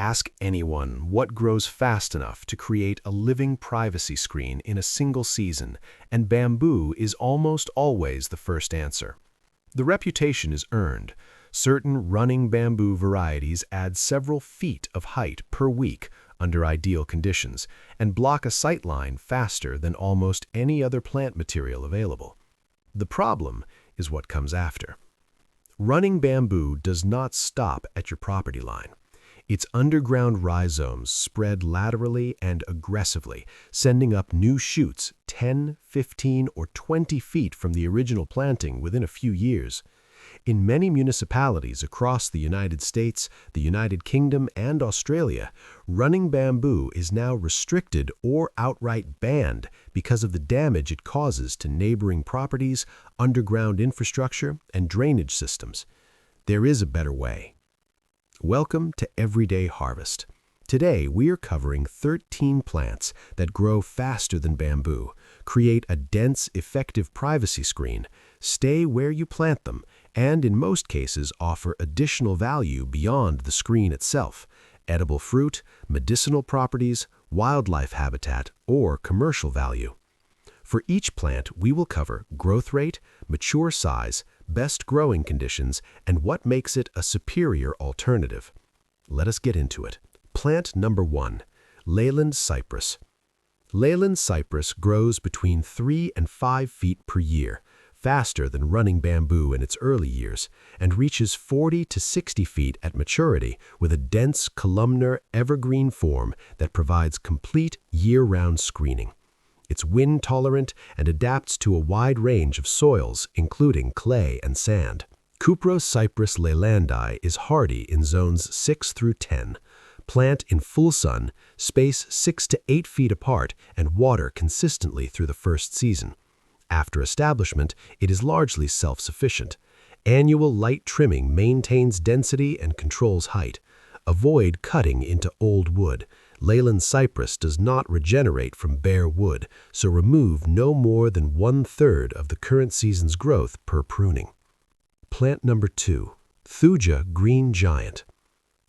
Ask anyone what grows fast enough to create a living privacy screen in a single season, and bamboo is almost always the first answer. The reputation is earned. Certain running bamboo varieties add several feet of height per week under ideal conditions and block a sightline faster than almost any other plant material available. The problem is what comes after. Running bamboo does not stop at your property line. Its underground rhizomes spread laterally and aggressively, sending up new shoots 10, 15, or 20 feet from the original planting within a few years. In many municipalities across the United States, the United Kingdom, and Australia, running bamboo is now restricted or outright banned because of the damage it causes to neighboring properties, underground infrastructure, and drainage systems. There is a better way. Welcome to Everyday Harvest. Today, we are covering 13 plants that grow faster than bamboo, create a dense, effective privacy screen, stay where you plant them, and in most cases offer additional value beyond the screen itself: edible fruit, medicinal properties, wildlife habitat, or commercial value. For each plant, we will cover growth rate, mature size, best growing conditions, and what makes it a superior alternative. Let us get into it. Plant number 1, Leyland cypress. Leyland cypress grows between 3 and 5 feet per year, faster than running bamboo in its early years, and reaches 40 to 60 feet at maturity with a dense columnar evergreen form that provides complete year-round screening. It's wind-tolerant and adapts to a wide range of soils, including clay and sand. Cuprocypress leylandi is hardy in zones 6 through 10. Plant in full sun, space 6 to 8 feet apart, and water consistently through the first season. After establishment, it is largely self-sufficient. Annual light trimming maintains density and controls height. Avoid cutting into old wood. Leyland cypress does not regenerate from bare wood, so remove no more than 1/3 of the current season's growth per pruning. Plant number 2, Thuja green giant.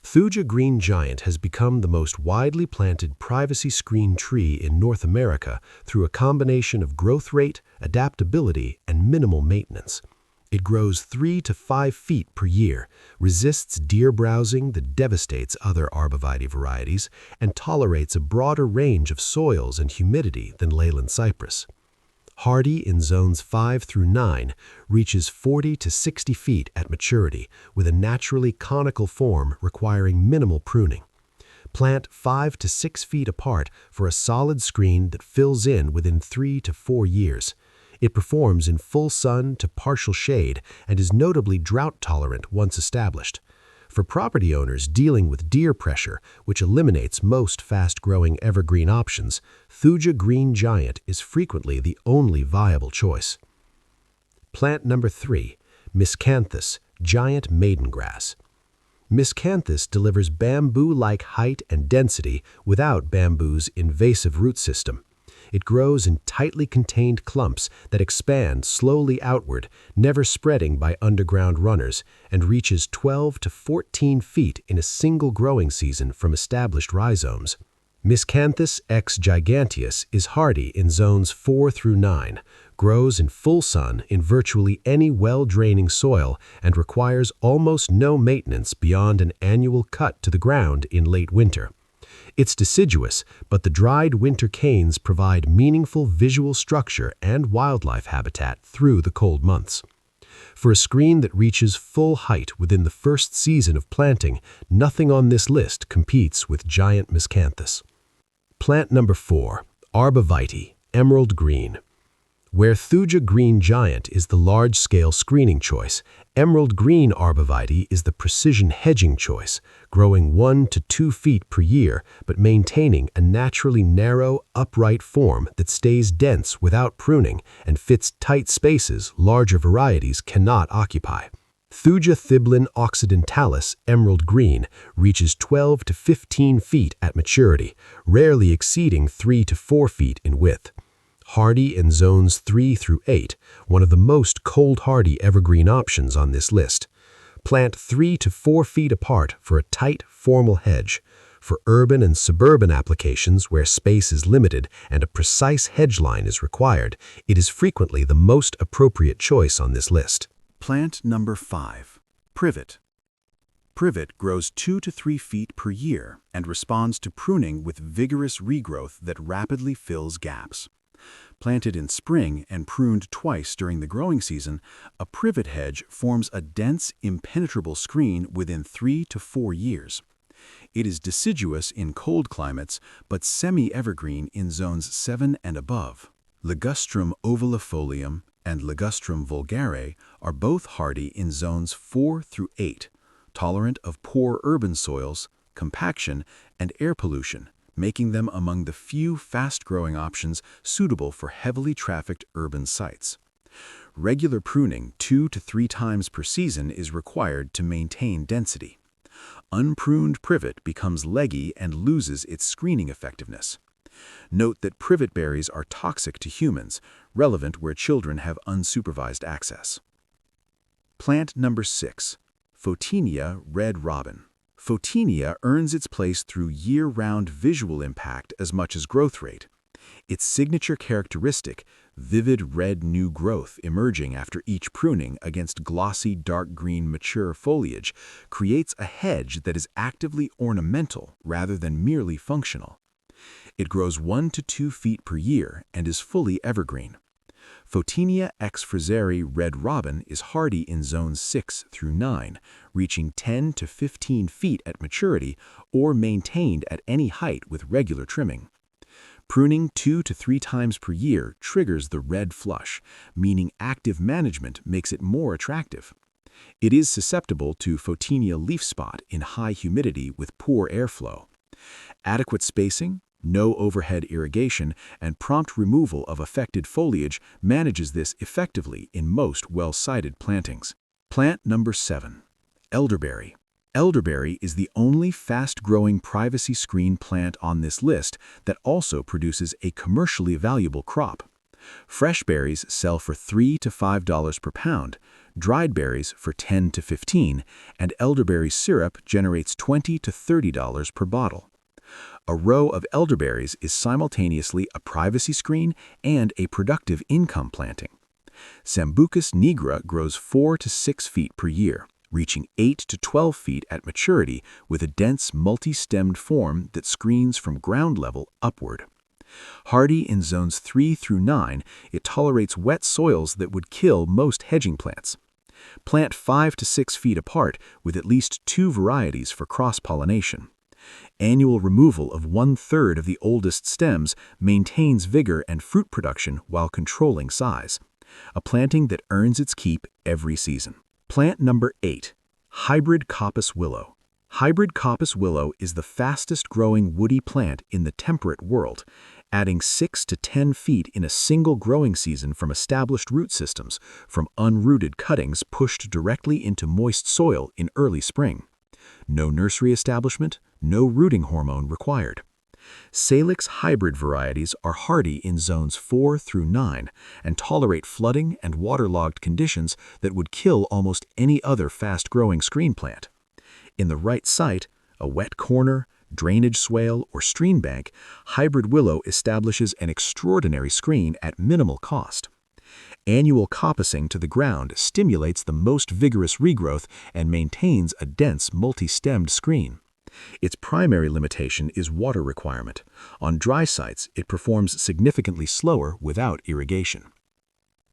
Thuja green giant has become the most widely planted privacy screen tree in North America through a combination of growth rate, adaptability, and minimal maintenance. It grows 3 to 5 feet per year, resists deer browsing that devastates other arborvitae varieties, and tolerates a broader range of soils and humidity than Leyland cypress. Hardy in zones 5 through 9, reaches 40 to 60 feet at maturity with a naturally conical form requiring minimal pruning. Plant 5 to 6 feet apart for a solid screen that fills in within 3 to 4 years. It performs in full sun to partial shade and is notably drought-tolerant once established. For property owners dealing with deer pressure, which eliminates most fast-growing evergreen options, Thuja green giant is frequently the only viable choice. Plant number 3, Miscanthus, giant maidengrass. Miscanthus delivers bamboo-like height and density without bamboo's invasive root system. It grows in tightly contained clumps that expand slowly outward, never spreading by underground runners, and reaches 12 to 14 feet in a single growing season from established rhizomes. Miscanthus X giganteus is hardy in zones 4 through 9, grows in full sun in virtually any well-draining soil, and requires almost no maintenance beyond an annual cut to the ground in late winter. It's deciduous, but the dried winter canes provide meaningful visual structure and wildlife habitat through the cold months. For a screen that reaches full height within the first season of planting, nothing on this list competes with giant miscanthus. Plant number 4, Arborvitae, emerald green. Where Thuja green giant is the large-scale screening choice, emerald green arborvitae is the precision hedging choice, growing 1 to 2 feet per year but maintaining a naturally narrow, upright form that stays dense without pruning and fits tight spaces larger varieties cannot occupy. Thuja thiblin occidentalis emerald green reaches 12 to 15 feet at maturity, rarely exceeding 3 to 4 feet in width. Hardy in zones 3 through 8, one of the most cold-hardy evergreen options on this list. Plant 3 to 4 feet apart for a tight, formal hedge. For urban and suburban applications where space is limited and a precise hedge line is required, it is frequently the most appropriate choice on this list. Plant number 5. Privet. Privet grows 2 to 3 feet per year and responds to pruning with vigorous regrowth that rapidly fills gaps. Planted in spring and pruned twice during the growing season, a privet hedge forms a dense, impenetrable screen within 3 to 4 years. It is deciduous in cold climates, but semi-evergreen in zones 7 and above. Ligustrum ovalifolium and Ligustrum vulgare are both hardy in zones 4 through 8, tolerant of poor urban soils, compaction, and air pollution, making them among the few fast-growing options suitable for heavily trafficked urban sites. Regular pruning 2 to 3 times per season is required to maintain density. Unpruned privet becomes leggy and loses its screening effectiveness. Note that privet berries are toxic to humans, relevant where children have unsupervised access. Plant number 6. Photinia red robin. Photinia earns its place through year-round visual impact as much as growth rate. Its signature characteristic, vivid red new growth emerging after each pruning against glossy dark green mature foliage, creates a hedge that is actively ornamental rather than merely functional. It grows 1 to 2 feet per year and is fully evergreen. Photinia ex friseri red robin is hardy in zones 6 through 9, reaching 10 to 15 feet at maturity or maintained at any height with regular trimming. Pruning 2 to 3 times per year triggers the red flush, meaning active management makes it more attractive. It is susceptible to Photinia leaf spot in high humidity with poor airflow. Adequate spacing, no overhead irrigation, and prompt removal of affected foliage manages this effectively in most well-sited plantings. Plant number 7. Elderberry. Elderberry is the only fast-growing privacy screen plant on this list that also produces a commercially valuable crop. Fresh berries sell for $3 to $5 per pound, dried berries for $10 to $15, and elderberry syrup generates $20 to $30 per bottle. A row of elderberries is simultaneously a privacy screen and a productive income planting. Sambucus nigra grows 4 to 6 feet per year, reaching 8 to 12 feet at maturity with a dense multi-stemmed form that screens from ground level upward. Hardy in zones 3 through 9, it tolerates wet soils that would kill most hedging plants. Plant 5 to 6 feet apart with at least 2 varieties for cross-pollination. Annual removal of 1/3 of the oldest stems maintains vigor and fruit production while controlling size. A planting that earns its keep every season. Plant number 8. Hybrid coppice willow. Hybrid coppice willow is the fastest-growing woody plant in the temperate world, adding 6 to 10 feet in a single growing season from established root systems, from unrooted cuttings pushed directly into moist soil in early spring. No nursery establishment, no rooting hormone required. Salix hybrid varieties are hardy in zones 4 through 9 and tolerate flooding and waterlogged conditions that would kill almost any other fast-growing screen plant. In the right site, a wet corner, drainage swale, or stream bank, hybrid willow establishes an extraordinary screen at minimal cost. Annual coppicing to the ground stimulates the most vigorous regrowth and maintains a dense multi-stemmed screen. Its primary limitation is water requirement. On dry sites, it performs significantly slower without irrigation.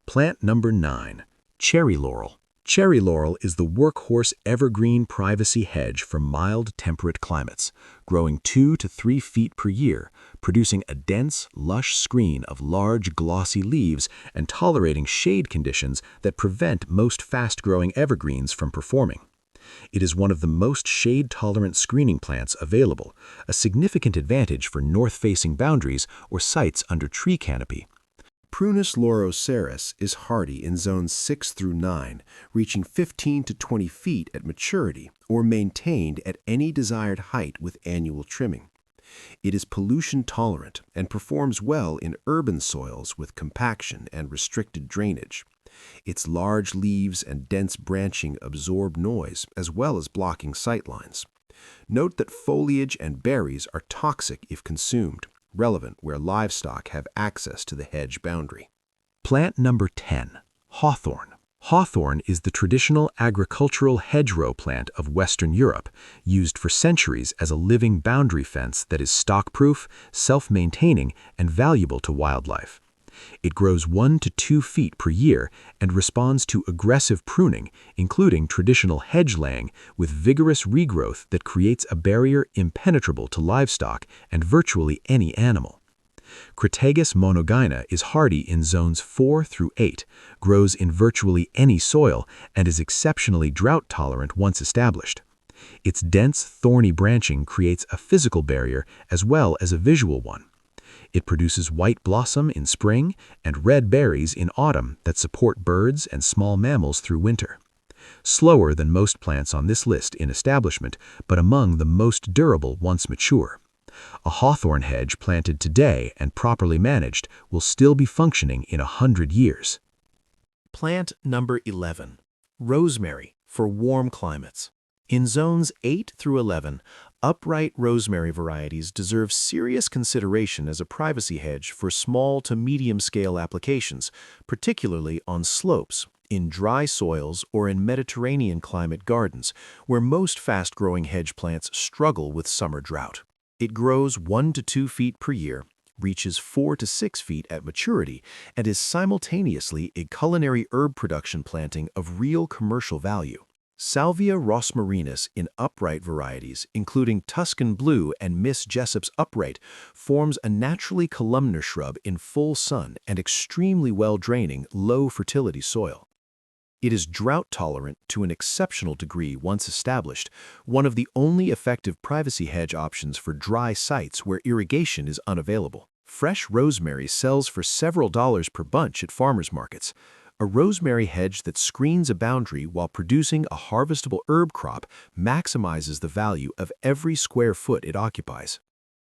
Plant number 9. Cherry laurel. Cherry laurel is the workhorse evergreen privacy hedge for mild temperate climates, growing 2 to 3 feet per year, producing a dense, lush screen of large, glossy leaves and tolerating shade conditions that prevent most fast-growing evergreens from performing. It is one of the most shade-tolerant screening plants available, a significant advantage for north-facing boundaries or sites under tree canopy. Prunus lauroceras is hardy in zones 6 through 9, reaching 15 to 20 feet at maturity or maintained at any desired height with annual trimming. It is pollution tolerant and performs well in urban soils with compaction and restricted drainage. Its large leaves and dense branching absorb noise as well as blocking sightlines. Note that foliage and berries are toxic if consumed, relevant where livestock have access to the hedge boundary. Plant number 10, hawthorn. Hawthorn is the traditional agricultural hedgerow plant of Western Europe, used for centuries as a living boundary fence that is stock-proof, self-maintaining, and valuable to wildlife. It grows 1 to 2 feet per year and responds to aggressive pruning, including traditional hedge laying, with vigorous regrowth that creates a barrier impenetrable to livestock and virtually any animal. Crataegus monogyna is hardy in zones 4 through 8, grows in virtually any soil, and is exceptionally drought-tolerant once established. Its dense, thorny branching creates a physical barrier as well as a visual one. It produces white blossom in spring and red berries in autumn that support birds and small mammals through winter. Slower than most plants on this list in establishment, but among the most durable once mature. A hawthorn hedge planted today and properly managed will still be functioning in 100 years. Plant number 11, rosemary for warm climates. In zones 8 through 11, upright rosemary varieties deserve serious consideration as a privacy hedge for small to medium-scale applications, particularly on slopes, in dry soils, or in Mediterranean climate gardens, where most fast-growing hedge plants struggle with summer drought. It grows 1 to 2 feet per year, reaches 4 to 6 feet at maturity, and is simultaneously a culinary herb production planting of real commercial value. Salvia rosmarinus in upright varieties, including Tuscan Blue and Miss Jessop's Upright, forms a naturally columnar shrub in full sun and extremely well-draining, low-fertility soil. It is drought-tolerant to an exceptional degree once established, one of the only effective privacy hedge options for dry sites where irrigation is unavailable. Fresh rosemary sells for several dollars per bunch at farmers markets. A rosemary hedge that screens a boundary while producing a harvestable herb crop maximizes the value of every square foot it occupies.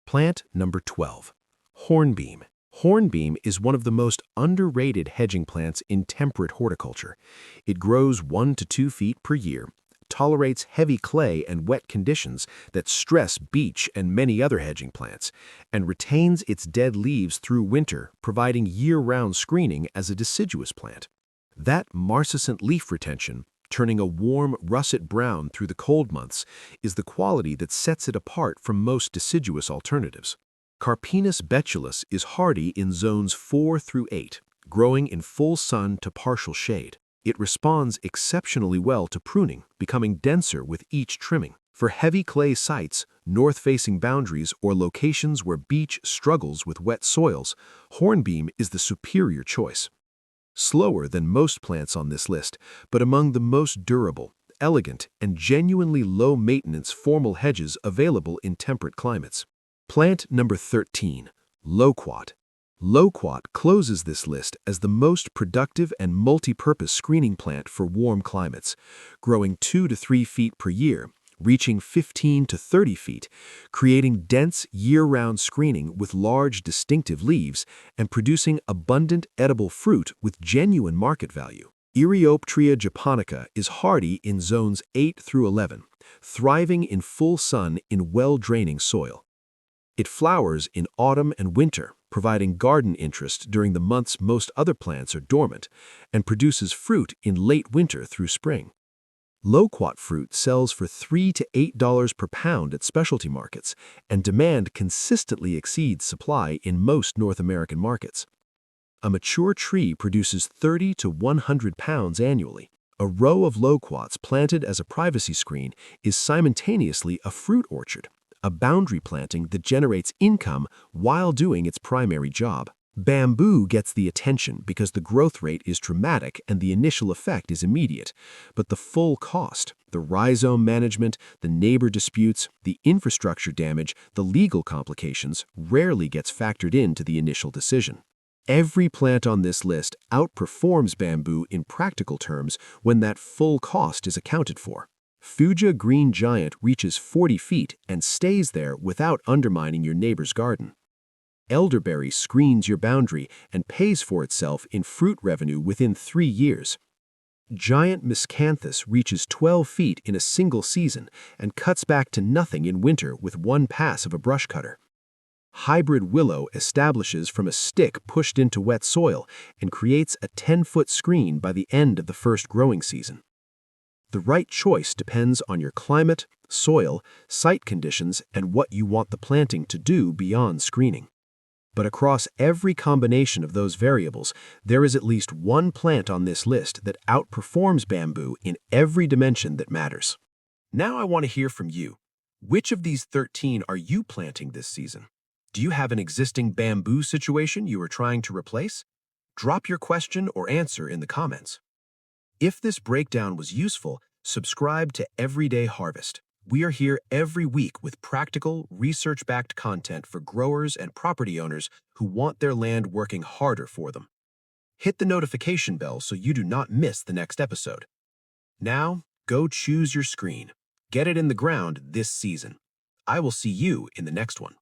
Plant number 12, hornbeam. Hornbeam is one of the most underrated hedging plants in temperate horticulture. It grows 1 to 2 feet per year, tolerates heavy clay and wet conditions that stress beech and many other hedging plants, and retains its dead leaves through winter, providing year-round screening as a deciduous plant. That marcescent leaf retention, turning a warm russet brown through the cold months, is the quality that sets it apart from most deciduous alternatives. Carpinus betulus is hardy in zones 4 through 8, growing in full sun to partial shade. It responds exceptionally well to pruning, becoming denser with each trimming. For heavy clay sites, north-facing boundaries, or locations where beech struggles with wet soils, hornbeam is the superior choice. Slower than most plants on this list, but among the most durable, elegant, and genuinely low-maintenance formal hedges available in temperate climates. Plant number 13, loquat. Loquat closes this list as the most productive and multi-purpose screening plant for warm climates, growing 2 to 3 feet per year, reaching 15 to 30 feet, creating dense year-round screening with large distinctive leaves and producing abundant edible fruit with genuine market value. Erioptria japonica is hardy in zones 8 through 11, thriving in full sun in well-draining soil. It flowers in autumn and winter, providing garden interest during the months most other plants are dormant, and produces fruit in late winter through spring. Loquat fruit sells for $3 to $8 per pound at specialty markets, and demand consistently exceeds supply in most North American markets. A mature tree produces 30 to 100 pounds annually. A row of loquats planted as a privacy screen is simultaneously a fruit orchard, a boundary planting that generates income while doing its primary job. Bamboo gets the attention because the growth rate is dramatic and the initial effect is immediate, but the full cost, the rhizome management, the neighbor disputes, the infrastructure damage, the legal complications, rarely gets factored into the initial decision. Every plant on this list outperforms bamboo in practical terms when that full cost is accounted for. Fuja green giant reaches 40 feet and stays there without undermining your neighbor's garden. Elderberry screens your boundary and pays for itself in fruit revenue within 3 years. Giant miscanthus reaches 12 feet in a single season and cuts back to nothing in winter with one pass of a brush cutter. Hybrid willow establishes from a stick pushed into wet soil and creates a 10-foot screen by the end of the first growing season. The right choice depends on your climate, soil, site conditions, and what you want the planting to do beyond screening. But across every combination of those variables, there is at least one plant on this list that outperforms bamboo in every dimension that matters. Now I want to hear from you. Which of these 13 are you planting this season? Do you have an existing bamboo situation you are trying to replace? Drop your question or answer in the comments. If this breakdown was useful, subscribe to Everyday Harvest. We are here every week with practical, research-backed content for growers and property owners who want their land working harder for them. Hit the notification bell so you do not miss the next episode. Now, go choose your screen. Get it in the ground this season. I will see you in the next one.